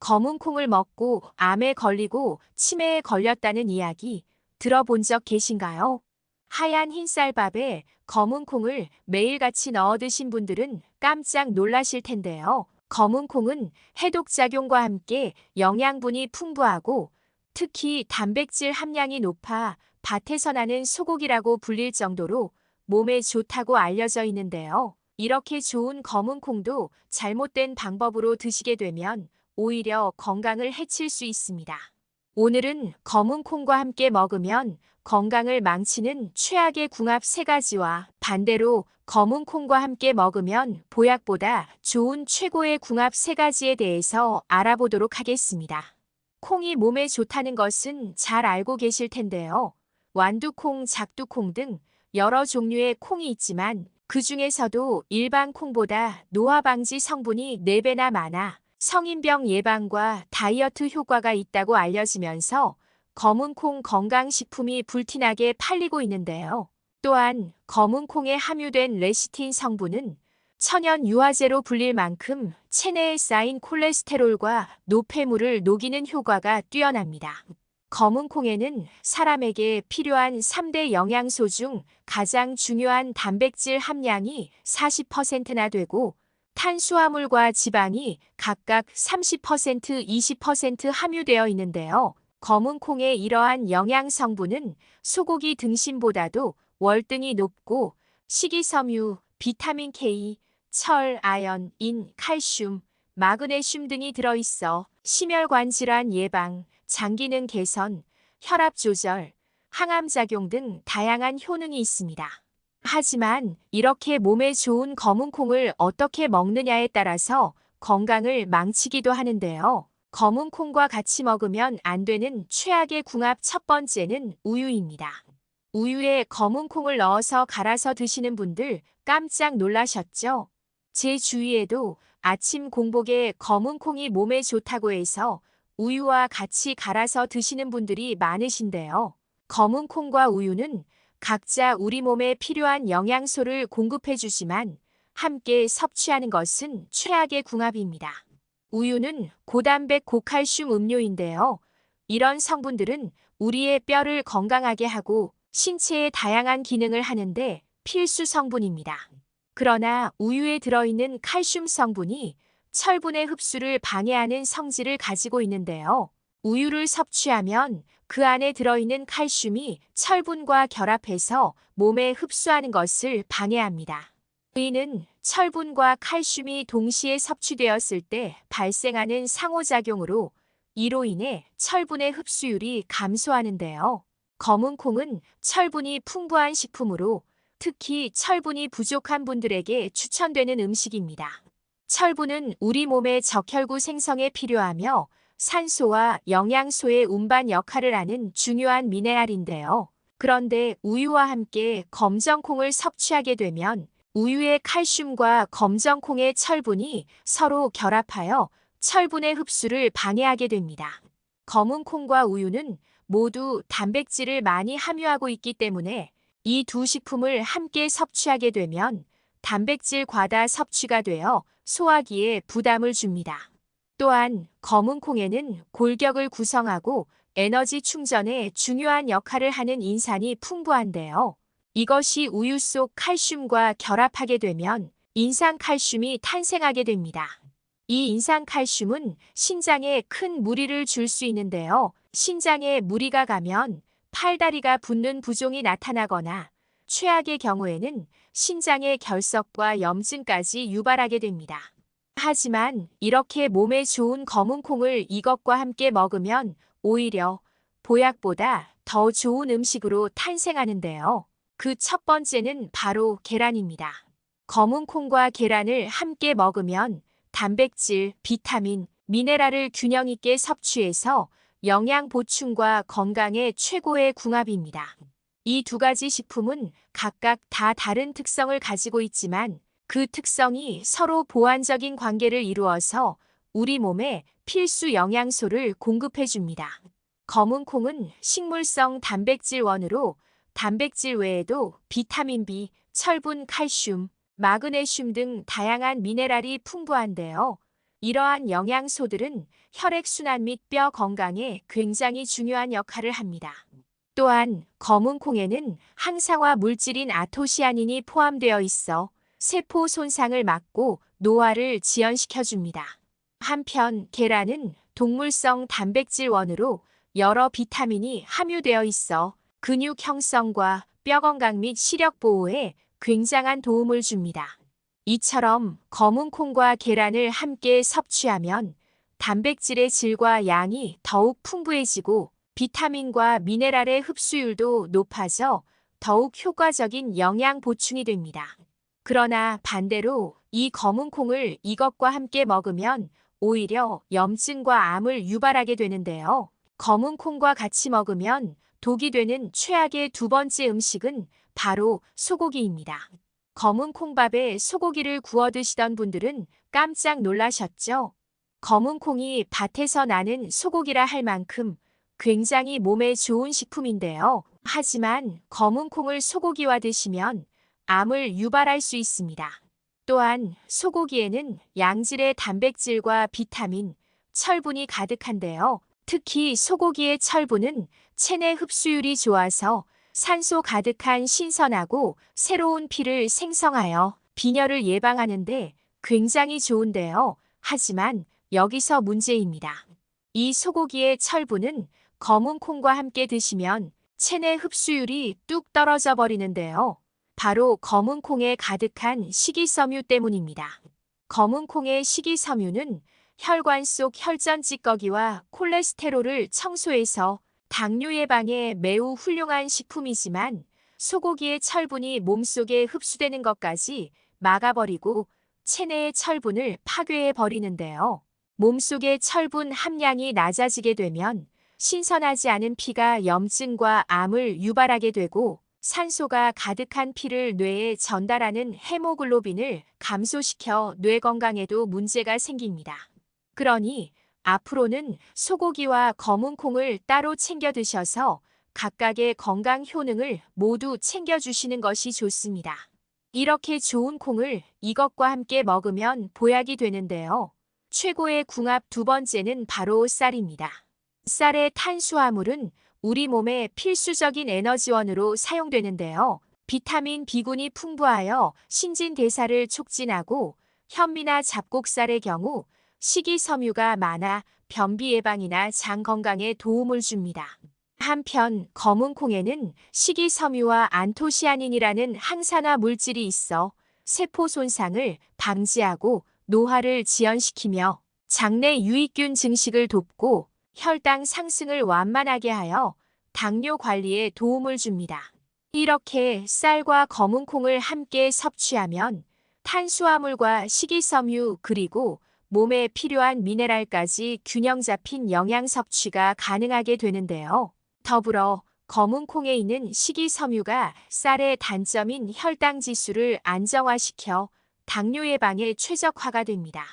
검은 콩을 먹고 암에 걸리고 치매에 걸렸다는 이야기 들어본 적 계신가요? 하얀 흰쌀밥에 검은 콩을 매일같이 넣어 드신 분들은 깜짝 놀라실 텐데요. 검은 콩은 해독작용과 함께 영양분이 풍부하고 특히 단백질 함량이 높아 밭에서 나는 소고기라고 불릴 정도로 몸에 좋다고 알려져 있는데요. 이렇게 좋은 검은 콩도 잘못된 방법으로 드시게 되면 오히려 건강을 해칠 수 있습니다. 오늘은 검은 콩과 함께 먹으면 건강을 망치는 최악의 궁합 3가지와 반대로 검은 콩과 함께 먹으면 보약보다 좋은 최고의 궁합 3가지에 대해서 알아보도록 하겠습니다. 콩이 몸에 좋다는 것은 잘 알고 계실 텐데요. 완두콩, 작두콩 등 여러 종류의 콩이 있지만 그 중에서도 일반 콩보다 노화 방지 성분이 4배나 많아 성인병 예방과 다이어트 효과가 있다고 알려지면서 검은 콩 건강식품이 불티나게 팔리고 있는데요. 또한 검은 콩에 함유된 레시틴 성분은 천연 유화제로 불릴 만큼 체내에 쌓인 콜레스테롤과 노폐물을 녹이는 효과가 뛰어납니다. 검은 콩에는 사람에게 필요한 3대 영양소 중 가장 중요한 단백질 함량이 40%나 되고 탄수화물과 지방이 각각 30%, 20% 함유되어 있는데요. 검은 콩의 이러한 영양 성분은 소고기 등심보다도 월등히 높고 식이섬유, 비타민 K, 철, 아연, 인, 칼슘, 마그네슘 등이 들어있어 심혈관 질환 예방, 장 기능 개선, 혈압 조절, 항암 작용 등 다양한 효능이 있습니다. 하지만 이렇게 몸에 좋은 검은 콩을 어떻게 먹느냐에 따라서 건강을 망치기도 하는데요. 검은 콩과 같이 먹으면 안 되는 최악의 궁합 1번째는 우유입니다. 우유에 검은 콩을 넣어서 갈아서 드시는 분들 깜짝 놀라셨죠? 제 주위에도 아침 공복에 검은 콩이 몸에 좋다고 해서 우유와 같이 갈아서 드시는 분들이 많으신데요. 검은 콩과 우유는 각자 우리 몸에 필요한 영양소를 공급해 주지만 함께 섭취하는 것은 최악의 궁합입니다. 우유는 고단백 고칼슘 음료인데요. 이런 성분들은 우리의 뼈를 건강하게 하고 신체의 다양한 기능을 하는데 필수 성분입니다. 그러나 우유에 들어있는 칼슘 성분이 철분의 흡수를 방해하는 성질을 가지고 있는데요. 우유를 섭취하면 그 안에 들어있는 칼슘이 철분과 결합해서 몸에 흡수하는 것을 방해합니다. 이는 철분과 칼슘이 동시에 섭취되었을 때 발생하는 상호작용으로 이로 인해 철분의 흡수율이 감소하는데요. 검은 콩은 철분이 풍부한 식품으로 특히 철분이 부족한 분들에게 추천되는 음식입니다. 철분은 우리 몸의 적혈구 생성에 필요하며 산소와 영양소의 운반 역할을 하는 중요한 미네랄인데요. 그런데 우유와 함께 검정콩을 섭취하게 되면 우유의 칼슘과 검정콩의 철분이 서로 결합하여 철분의 흡수를 방해하게 됩니다. 검은 콩과 우유는 모두 단백질을 많이 함유하고 있기 때문에 이 두 식품을 함께 섭취하게 되면 단백질 과다 섭취가 되어 소화기에 부담을 줍니다. 또한 검은 콩에는 골격을 구성하고 에너지 충전에 중요한 역할을 하는 인산이 풍부한데요. 이것이 우유 속 칼슘과 결합하게 되면 인산칼슘이 탄생하게 됩니다. 이 인산칼슘은 신장에 큰 무리를 줄 수 있는데요. 신장에 무리가 가면 팔다리가 붓는 부종이 나타나거나 최악의 경우에는 신장의 결석과 염증까지 유발하게 됩니다. 하지만 이렇게 몸에 좋은 검은 콩을 이것과 함께 먹으면 오히려 보약보다 더 좋은 음식으로 탄생하는데요. 그 1번째는 바로 계란입니다. 검은 콩과 계란을 함께 먹으면 단백질, 비타민, 미네랄을 균형 있게 섭취해서 영양 보충과 건강에 최고의 궁합입니다. 이 2가지 식품은 각각 다 다른 특성을 가지고 있지만 그 특성이 서로 보완적인 관계를 이루어서 우리 몸에 필수 영양소를 공급해 줍니다. 검은 콩은 식물성 단백질원으로 단백질 외에도 비타민 B, 철분, 칼슘, 마그네슘 등 다양한 미네랄이 풍부한데요. 이러한 영양소들은 혈액순환 및 뼈 건강에 굉장히 중요한 역할을 합니다. 또한 검은 콩에는 항산화 물질인 아토시아닌이 포함되어 있어 세포 손상을 막고 노화를 지연시켜줍니다. 한편 계란은 동물성 단백질원으로 여러 비타민이 함유되어 있어 근육 형성과 뼈 건강 및 시력 보호에 굉장한 도움을 줍니다. 이처럼 검은 콩과 계란을 함께 섭취하면 단백질의 질과 양이 더욱 풍부해지고 비타민과 미네랄의 흡수율도 높아져 더욱 효과적인 영양 보충이 됩니다. 그러나 반대로 이 검은 콩을 이것과 함께 먹으면 오히려 염증과 암을 유발하게 되는데요. 검은 콩과 같이 먹으면 독이 되는 최악의 두 번째 음식은 바로 소고기입니다. 검은 콩밥에 소고기를 구워 드시던 분들은 깜짝 놀라셨죠? 검은 콩이 밭에서 나는 소고기라 할 만큼 굉장히 몸에 좋은 식품인데요. 하지만 검은 콩을 소고기와 드시면 암을 유발할 수 있습니다. 또한 소고기에는 양질의 단백질과 비타민, 철분이 가득한데요. 특히 소고기의 철분은 체내 흡수율이 좋아서 산소 가득한 신선하고 새로운 피를 생성하여 빈혈을 예방하는데 굉장히 좋은데요. 하지만 여기서 문제입니다. 이 소고기의 철분은 검은 콩과 함께 드시면 체내 흡수율이 뚝 떨어져 버리는데요. 바로 검은 콩에 가득한 식이섬유 때문입니다. 검은 콩의 식이섬유는 혈관 속 혈전 찌꺼기와 콜레스테롤을 청소해서 당뇨 예방에 매우 훌륭한 식품이지만 소고기의 철분이 몸속에 흡수되는 것까지 막아버리고 체내의 철분을 파괴해 버리는데요. 몸속의 철분 함량이 낮아지게 되면 신선하지 않은 피가 염증과 암을 유발하게 되고 산소가 가득한 피를 뇌에 전달하는 헤모글로빈을 감소시켜 뇌 건강에도 문제가 생깁니다. 그러니 앞으로는 소고기와 검은 콩을 따로 챙겨 드셔서 각각의 건강 효능을 모두 챙겨주시는 것이 좋습니다. 이렇게 좋은 콩을 이것과 함께 먹으면 보약이 되는데요. 최고의 궁합 두 번째는 바로 쌀입니다. 쌀의 탄수화물은 우리 몸의 필수적인 에너지원으로 사용되는데요. 비타민 B군이 풍부하여 신진대사를 촉진하고 현미나 잡곡쌀의 경우 식이섬유가 많아 변비 예방이나 장 건강에 도움을 줍니다. 한편 검은 콩에는 식이섬유와 안토시아닌이라는 항산화 물질이 있어 세포 손상을 방지하고 노화를 지연시키며 장내 유익균 증식을 돕고 혈당 상승을 완만하게 하여 당뇨 관리에 도움을 줍니다. 이렇게 쌀과 검은 콩을 함께 섭취하면 탄수화물과 식이섬유 그리고 몸에 필요한 미네랄까지 균형 잡힌 영양 섭취가 가능하게 되는데요. 더불어 검은 콩에 있는 식이섬유가 쌀의 단점인 혈당 지수를 안정화시켜 당뇨 예방에 최적화가 됩니다.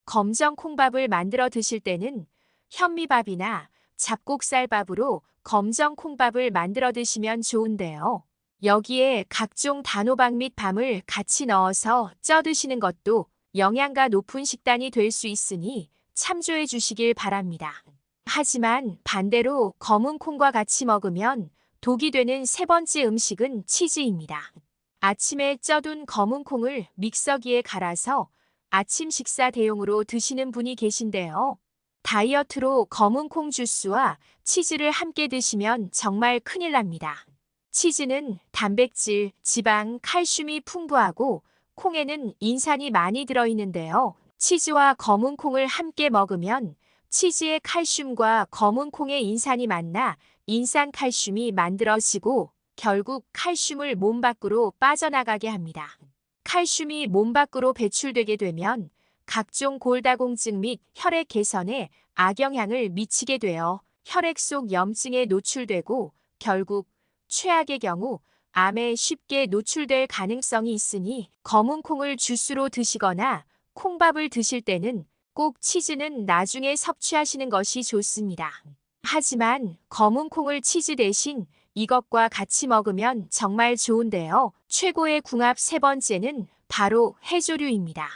검정 콩밥을 만들어 드실 때는 현미밥이나 잡곡쌀밥으로 검정 콩밥을 만들어 드시면 좋은데요. 여기에 각종 단호박 및 밤을 같이 넣어서 쪄 드시는 것도 영양가 높은 식단이 될 수 있으니 참조해 주시길 바랍니다. 하지만 반대로 검은 콩과 같이 먹으면 독이 되는 세 번째 음식은 치즈입니다. 아침에 쪄둔 검은 콩을 믹서기에 갈아서 아침 식사 대용으로 드시는 분이 계신데요. 다이어트로 검은 콩 주스와 치즈를 함께 드시면 정말 큰일 납니다. 치즈는 단백질, 지방, 칼슘이 풍부하고 콩에는 인산이 많이 들어있는데요. 치즈와 검은 콩을 함께 먹으면 치즈의 칼슘과 검은 콩의 인산이 만나 인산칼슘이 만들어지고 결국 칼슘을 몸 밖으로 빠져나가게 합니다. 칼슘이 몸 밖으로 배출되게 되면 각종 골다공증 및 혈액 개선에 악영향을 미치게 되어 혈액 속 염증에 노출되고 결국 최악의 경우 암에 쉽게 노출될 가능성이 있으니 검은 콩을 주스로 드시거나 콩밥을 드실 때는 꼭 치즈는 나중에 섭취하시는 것이 좋습니다. 하지만 검은 콩을 치즈 대신 이것과 같이 먹으면 정말 좋은데요. 최고의 궁합 세 번째는 바로 해조류입니다.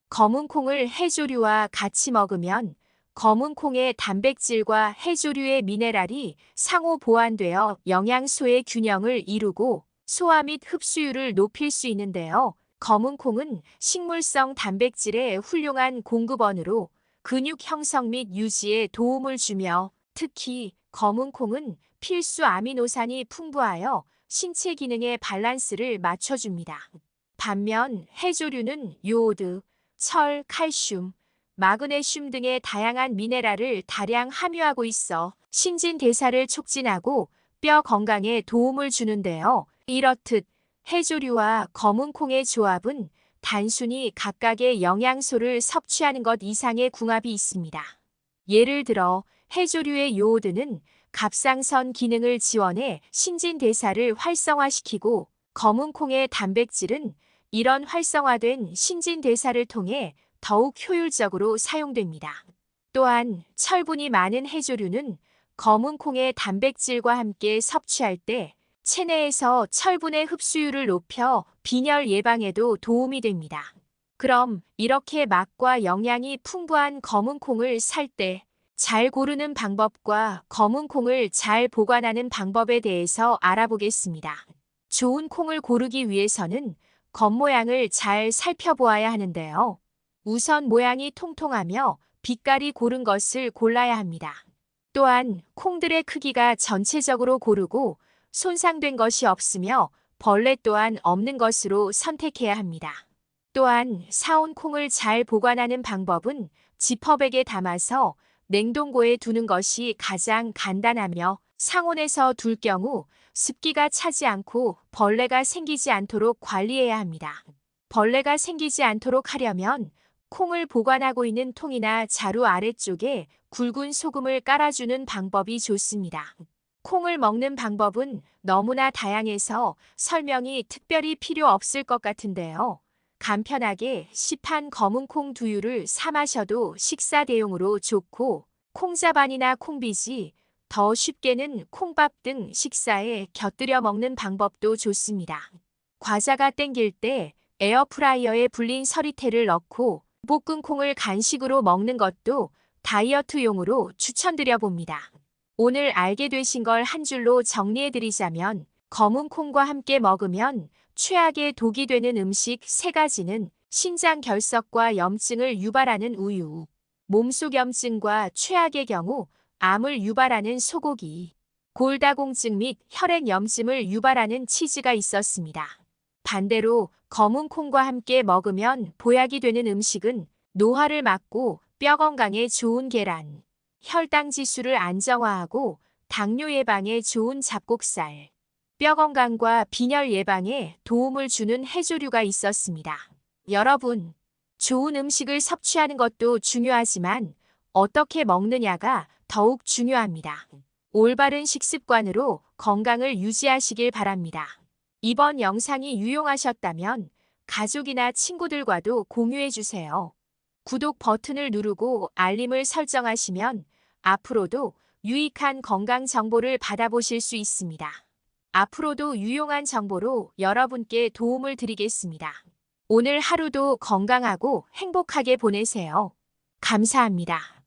검은 콩을 해조류와 같이 먹으면 검은 콩의 단백질과 해조류의 미네랄이 상호 보완되어 영양소의 균형을 이루고 소화 및 흡수율을 높일 수 있는데요. 검은 콩은 식물성 단백질의 훌륭한 공급원으로 근육 형성 및 유지에 도움을 주며 특히 검은 콩은 필수 아미노산이 풍부하여 신체 기능의 밸런스를 맞춰줍니다. 반면 해조류는 요오드, 철, 칼슘, 마그네슘 등의 다양한 미네랄을 다량 함유하고 있어 신진대사를 촉진하고 뼈 건강에 도움을 주는데요. 이렇듯 해조류와 검은 콩의 조합은 단순히 각각의 영양소를 섭취하는 것 이상의 궁합이 있습니다. 예를 들어 해조류의 요오드는 갑상선 기능을 지원해 신진대사를 활성화시키고 검은 콩의 단백질은 이런 활성화된 신진대사를 통해 더욱 효율적으로 사용됩니다. 또한 철분이 많은 해조류는 검은 콩의 단백질과 함께 섭취할 때 체내에서 철분의 흡수율을 높여 빈혈 예방에도 도움이 됩니다. 그럼 이렇게 맛과 영양이 풍부한 검은 콩을 살 때 잘 고르는 방법과 검은 콩을 잘 보관하는 방법에 대해서 알아보겠습니다. 좋은 콩을 고르기 위해서는 겉모양을 잘 살펴보아야 하는데요. 우선 모양이 통통하며 빛깔이 고른 것을 골라야 합니다. 또한 콩들의 크기가 전체적으로 고르고 손상된 것이 없으며 벌레 또한 없는 것으로 선택해야 합니다. 또한 사온 콩을 잘 보관하는 방법은 지퍼백에 담아서 냉동고에 두는 것이 가장 간단하며 상온에서 둘 경우 습기가 차지 않고 벌레가 생기지 않도록 관리해야 합니다. 벌레가 생기지 않도록 하려면 콩을 보관하고 있는 통이나 자루 아래쪽에 굵은 소금을 깔아주는 방법이 좋습니다. 콩을 먹는 방법은 너무나 다양해서 설명이 특별히 필요 없을 것 같은데요. 간편하게 시판 검은 콩 두유를 사 마셔도 식사 대용으로 좋고 콩자반이나 콩비지, 더 쉽게는 콩밥 등 식사에 곁들여 먹는 방법도 좋습니다. 과자가 땡길 때 에어프라이어에 불린 서리태를 넣고 볶은 콩을 간식으로 먹는 것도 다이어트용으로 추천드려 봅니다. 오늘 알게 되신 걸 한 줄로 정리해드리자면 검은 콩과 함께 먹으면 최악의 독이 되는 음식 3가지는 신장 결석과 염증을 유발하는 우유, 몸속 염증과 최악의 경우 암을 유발하는 소고기, 골다공증 및 혈액 염증을 유발하는 치즈가 있었습니다. 반대로 검은 콩과 함께 먹으면 보약이 되는 음식은 노화를 막고 뼈 건강에 좋은 계란, 혈당 지수를 안정화하고 당뇨 예방에 좋은 잡곡살, 뼈 건강과 빈혈 예방에 도움을 주는 해조류가 있었습니다. 여러분, 좋은 음식을 섭취하는 것도 중요하지만 어떻게 먹느냐가 더욱 중요합니다. 올바른 식습관으로 건강을 유지하시길 바랍니다. 이번 영상이 유용하셨다면 가족이나 친구들과도 공유해주세요. 구독 버튼을 누르고 알림을 설정하시면 앞으로도 유익한 건강 정보를 받아보실 수 있습니다. 앞으로도 유용한 정보로 여러분께 도움을 드리겠습니다. 오늘 하루도 건강하고 행복하게 보내세요. 감사합니다.